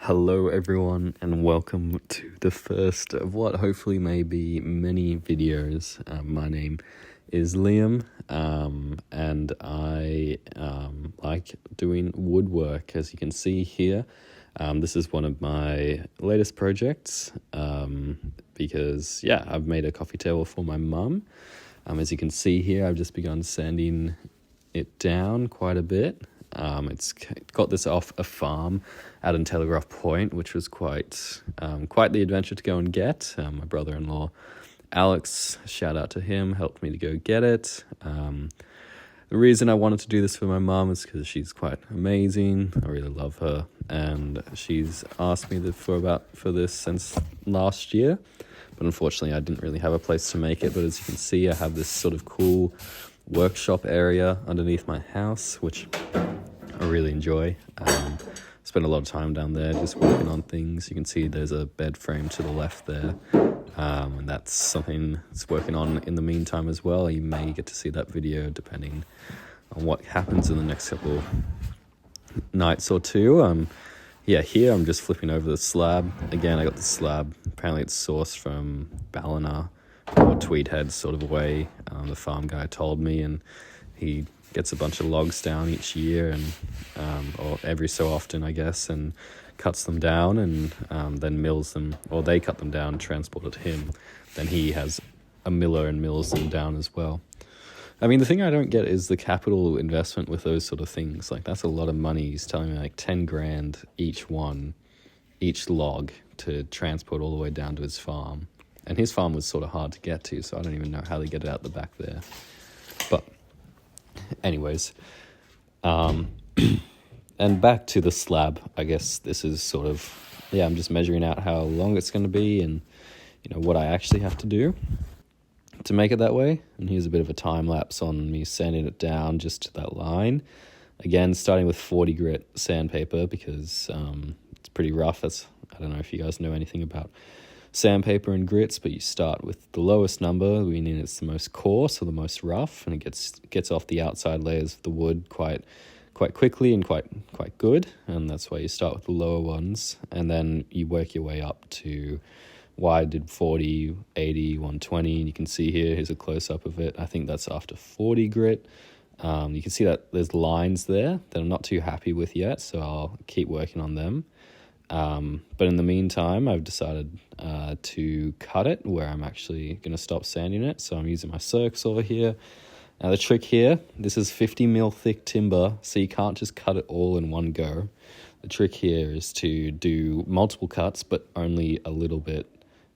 Hello everyone and welcome to the first of what hopefully may be many videos. My name is Liam and I like doing woodwork, as you can see here. This is one of my latest projects because I've made a coffee table for my mum. As you can see here, I've just begun sanding it down quite a bit. It's got this off a farm out in Telegraph Point, which was quite the adventure to go and get. My brother-in-law, Alex, shout out to him, helped me to go get it. The reason I wanted to do this for my mum is because she's quite amazing. I really love her, and she's asked me for this since last year. But unfortunately, I didn't really have a place to make it. But as you can see, I have this sort of cool workshop area underneath my house, which I really enjoy. Spend a lot of time down there just working on things. You can see there's a bed frame to the left there, and that's something that's working on in the meantime as well. You may get to see that video depending on what happens in the next couple nights or two. Here I'm just flipping over the slab. Again, I got the slab. Apparently it's sourced from Ballina or Tweed Head sort of way. The farm guy told me, and he gets a bunch of logs down each year and or every so often, I guess, and cuts them down and then mills them, or they cut them down, transport it to him. Then he has a miller and mills them down as well. I mean, the thing I don't get is the capital investment with those sort of things. Like, that's a lot of money. He's telling me like 10 grand each log to transport all the way down to his farm. And his farm was sort of hard to get to, so I don't even know how they get it out the back there. But anyways, and back to the slab. I guess this is sort of, I'm just measuring out how long it's going to be and, what I actually have to do to make it that way. And here's a bit of a time lapse on me sanding it down just to that line. Again, starting with 40 grit sandpaper because it's pretty rough. I don't know if you guys know anything about sandpaper and grits, but you start with the lowest number, meaning it's the most coarse or the most rough, and it gets off the outside layers of the wood quite quickly and quite good, and that's why you start with the lower ones, and then you work your way up to I did 40, 80, 120, and you can see here's a close-up of it. I think that's after 40 grit. You can see that there's lines there that I'm not too happy with yet, so I'll keep working on them. But in the meantime, I've decided to cut it where I'm actually going to stop sanding it. So I'm using my circ saw here. Now the trick here, this is 50 mil thick timber, so you can't just cut it all in one go. The trick here is to do multiple cuts, but only a little bit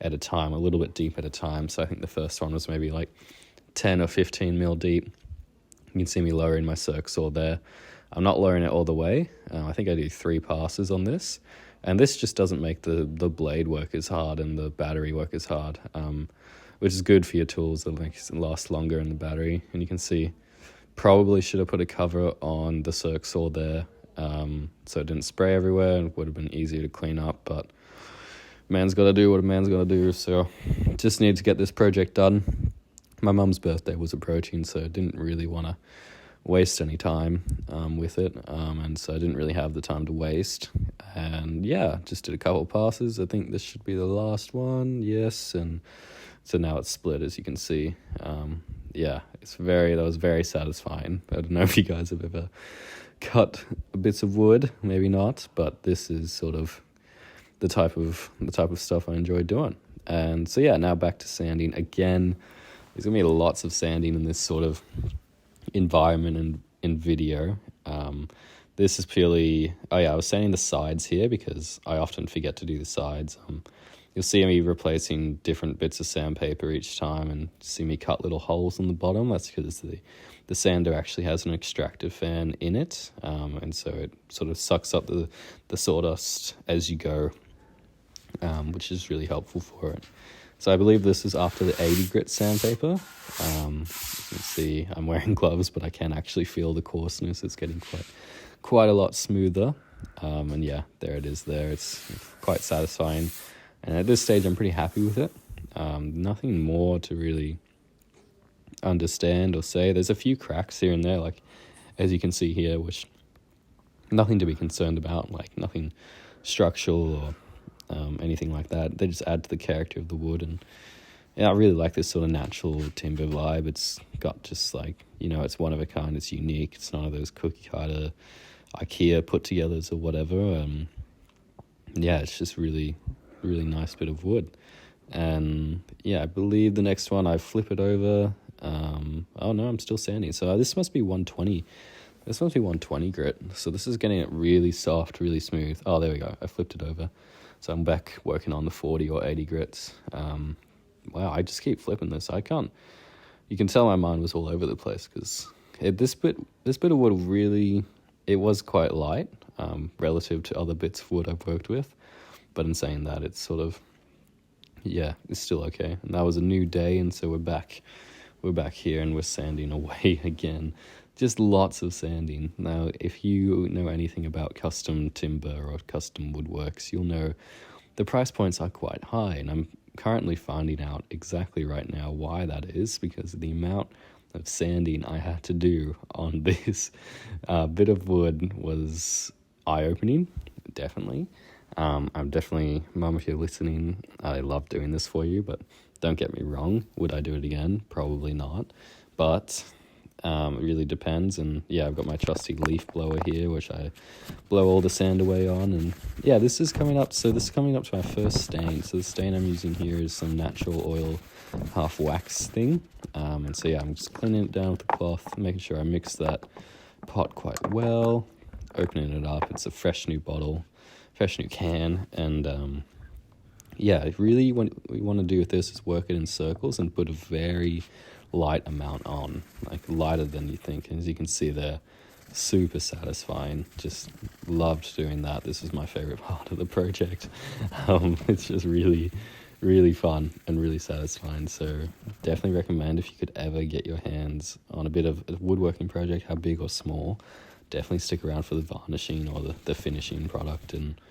at a time, a little bit deep at a time. So I think the first one was maybe like 10 or 15 mil deep. You can see me lowering my circ saw there. I'm not lowering it all the way. I think I do 3 passes on this. And this just doesn't make the blade work as hard and the battery work as hard, which is good for your tools. It makes it last longer in the battery. And you can see, probably should have put a cover on the circ saw there so it didn't spray everywhere, and it would have been easier to clean up. But man's got to do what a man's got to do, so just need to get this project done. My mum's birthday was approaching, so I didn't really want to waste any time with it, and so I didn't really have the time to waste, and just did a couple of passes. I think this should be the last one, yes, and so now it's split, as you can see. That was very satisfying. I don't know if you guys have ever cut bits of wood, maybe not, but this is sort of the type of stuff I enjoy doing. And so now back to sanding again. There's gonna be lots of sanding in this sort of environment and in video. This is purely, I was sanding the sides here because I often forget to do the sides. You'll see me replacing different bits of sandpaper each time, and see me cut little holes in the bottom. That's because the sander actually has an extractor fan in it, and so it sort of sucks up the sawdust as you go, which is really helpful for it. So I believe this is after the 80 grit sandpaper. You can see I'm wearing gloves, but I can actually feel the coarseness. It's getting quite a lot smoother. And there it is there. It's quite satisfying. And at this stage, I'm pretty happy with it. Nothing more to really understand or say. There's a few cracks here and there, like as you can see here, which nothing to be concerned about, like nothing structural or anything like that. They just add to the character of the wood. And yeah, I really like this sort of natural timber vibe. It's got just like, it's one of a kind, it's unique. It's none of those cookie cutter IKEA put togethers or whatever. Yeah, it's just really, really nice bit of wood. And yeah, I believe the next one, I flip it over. Oh no, I'm still sanding. So this must be 120. This must be 120 grit. So this is getting it really soft, really smooth. Oh, there we go. I flipped it over. So I'm back working on the 40 or 80 grits. Wow, I just keep flipping this. You can tell my mind was all over the place because this bit of wood really, it was quite light relative to other bits of wood I've worked with. But in saying that, it's sort of, yeah, it's still okay. And that was a new day, and so we're back here and we're sanding away again. Just lots of sanding. Now, if you know anything about custom timber or custom woodworks, you'll know the price points are quite high, and I'm currently finding out exactly right now why that is, because the amount of sanding I had to do on this bit of wood was eye-opening, definitely. I'm definitely, Mum, if you're listening, I love doing this for you, but don't get me wrong. Would I do it again? Probably not. But it really depends. And yeah, I've got my trusty leaf blower here, which I blow all the sand away on. And yeah, this is coming up. So this is coming up to my first stain. So the stain I'm using here is some natural oil half wax thing. And so yeah, I'm just cleaning it down with the cloth, making sure I mix that pot quite well, opening it up. It's a fresh new bottle, fresh new can. And yeah, really what we want to do with this is work it in circles and put a very light amount on, like lighter than you think. And as you can see there, super satisfying. Just loved doing that. This is my favorite part of the project. It's just really, really fun and really satisfying. So definitely recommend, if you could ever get your hands on a bit of a woodworking project, how big or small, definitely stick around for the varnishing or the finishing product. And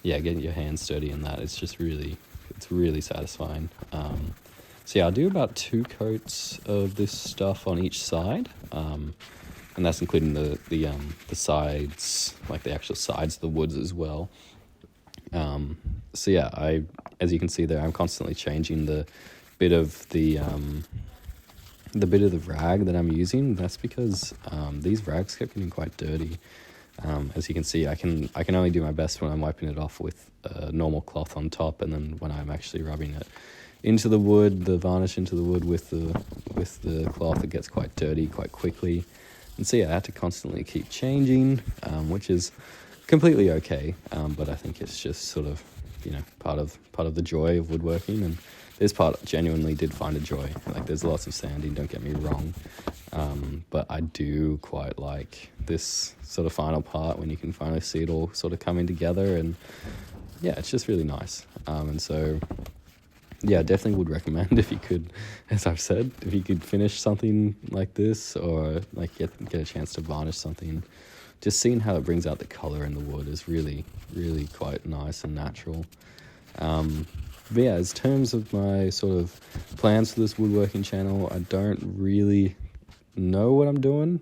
yeah, getting your hands dirty in that, it's really satisfying. So yeah, I'll do about 2 coats of this stuff on each side, and that's including the sides, like the actual sides of the woods as well. So yeah, as you can see there, I'm constantly changing the bit of the rag that I'm using. That's because these rags kept getting quite dirty. As you can see, I can only do my best when I'm wiping it off with a normal cloth on top, and then when I'm actually rubbing it into the wood, the varnish into the wood with the cloth, it gets quite dirty quite quickly. And so yeah, I had to constantly keep changing, which is completely okay. But I think it's just sort of, part of the joy of woodworking. And this part genuinely did find a joy. Like, there's lots of sanding, don't get me wrong. But I do quite like this sort of final part when you can finally see it all sort of coming together. And yeah, it's just really nice. And so yeah, definitely would recommend, if you could, as I've said, if you could finish something like this, or like get a chance to varnish something, just seeing how it brings out the color in the wood is really, really quite nice and natural. But yeah, as terms of my sort of plans for this woodworking channel, I don't really know what I'm doing,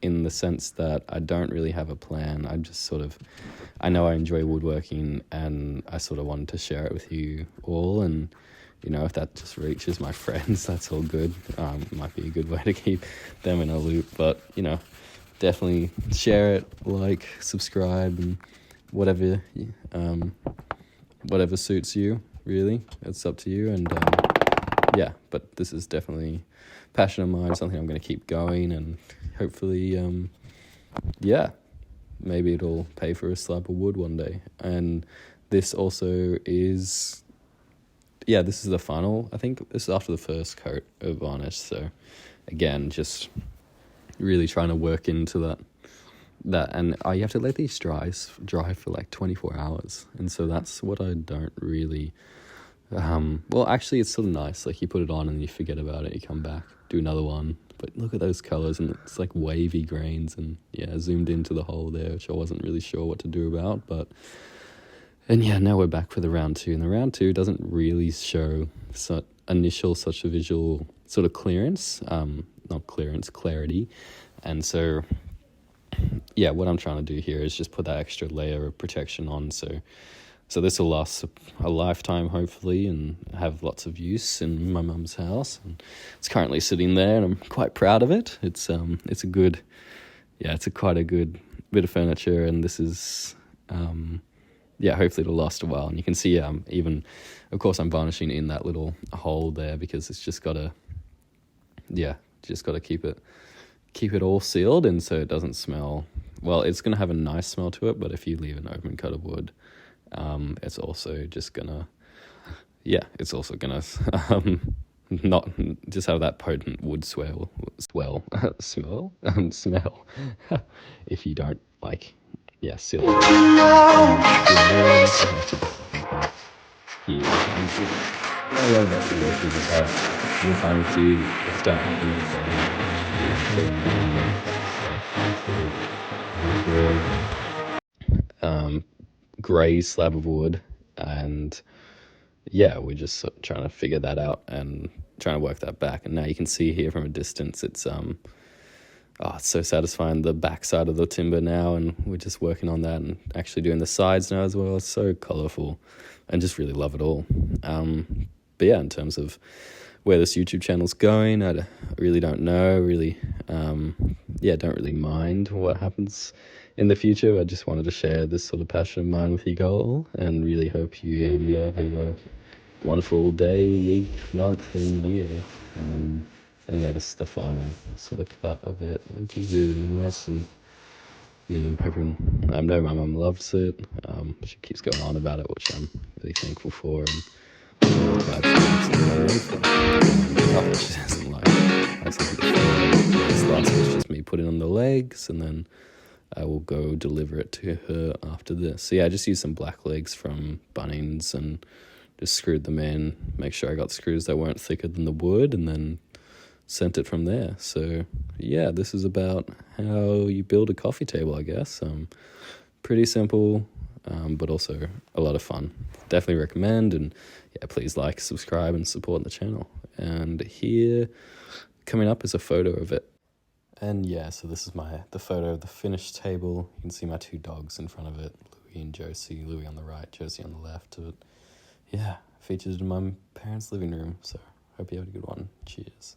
in the sense that I don't really have a plan. I know I enjoy woodworking, and I sort of wanted to share it with you all. And if that just reaches my friends, that's all good. It might be a good way to keep them in a loop. But definitely share it, like, subscribe, and whatever suits you. Really, it's up to you. And yeah, but this is definitely passion of mine, something I'm going to keep going, and hopefully yeah, maybe it'll pay for a slab of wood one day. And this also is, yeah, this is the final, I think this is after the first coat of varnish. So again, just really trying to work into that, and you have to let these dry for like 24 hours. And so that's what I don't really, well, actually it's sort of nice, like you put it on and you forget about it, you come back, do another one. But look at those colors, and it's like wavy grains, and yeah, zoomed into the hole there, which I wasn't really sure what to do about. And yeah, now we're back for the round 2, and the round 2 doesn't really show such a visual sort of clearance, not clearance, clarity. And so yeah, what I'm trying to do here is just put that extra layer of protection on, so this will last a lifetime, hopefully, and have lots of use in my mum's house. And it's currently sitting there, and I'm quite proud of it. It's a good, yeah, it's quite a good bit of furniture, and this is, yeah, hopefully it'll last a while. And you can see, even, of course, I'm varnishing in that little hole there because it's just gotta, yeah, just gotta keep it all sealed, and so it doesn't smell. Well, it's gonna have a nice smell to it, but if you leave an open cut of wood, it's also just gonna, yeah, it's also gonna not just have that potent wood smell, if you don't like, yeah, seal it. Grey slab of wood, and yeah, we're just sort of trying to figure that out and trying to work that back. And now you can see here from a distance, it's it's so satisfying, the back side of the timber now, and we're just working on that and actually doing the sides now as well. It's so colourful, and just really love it all. But yeah, in terms of where this YouTube channel's going, I really don't know. Really, don't really mind what happens in the future. I just wanted to share this sort of passion of mine with you all, and really hope you have a wonderful day, week, month, and year. And yeah, this is the final sort of cut of it, which is really nice. And I know my mum loves it. She keeps going on about it, which I'm really thankful for. And not that she doesn't like. This last bit's just me putting on the legs, and then I will go deliver it to her after this. So yeah, I just used some black legs from Bunnings and just screwed them in, make sure I got screws that weren't thicker than the wood, and then sent it from there. So yeah, this is about how you build a coffee table, I guess. Pretty simple, but also a lot of fun. Definitely recommend, and yeah, please like, subscribe, and support the channel. And here, coming up, is a photo of it. And yeah, so this is the photo of the finished table. You can see my two dogs in front of it, Louie and Josie. Louie on the right, Josie on the left. But yeah, featured in my parents' living room. So hope you have a good one. Cheers.